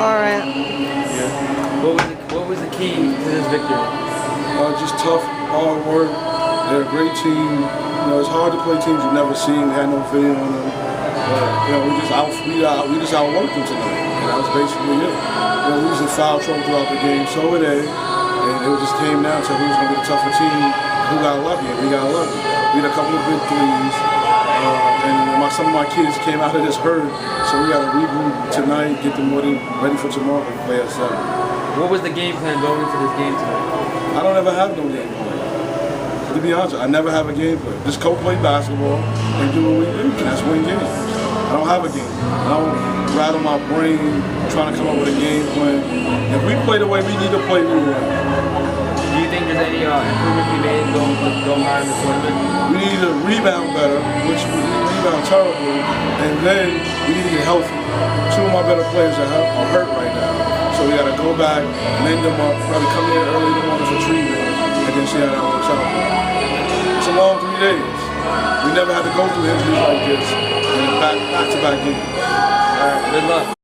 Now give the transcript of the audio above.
All right. Yeah. What was the key to this victory? Just tough, hard work. They're a great team. You know, it's hard to play teams you've never seen. They had no video on them. But, you know, we just outworked them tonight. And that was basically it. You know, we was in foul trouble throughout the game, so were they. And it just came down to who's going to be the tougher team, who got lucky, and we got lucky. We had a couple of big threes. Some of my kids came out of this hurt, so we got to regroup tonight, get them ready for tomorrow and play at 7. What was the game plan going into this game tonight? I don't ever have no game plan. To be honest, I never have a game plan. Just go play basketball and do what we do, and that's win games. I don't have a game. I don't rattle my brain trying to come up with a game plan. If we play the way we need to play, we will win. Do you think there's any improvements we made going on in the tournament? We need to rebound better, which we rebound terribly, and then we need to get healthy. 2 of my better players are hurt right now, so we got to go back, mend them up, probably come in early in the morning for treatment, and then see how that works out. It's a long 3 days. We never had to go through injuries like this, and back-to-back games. All right, good luck.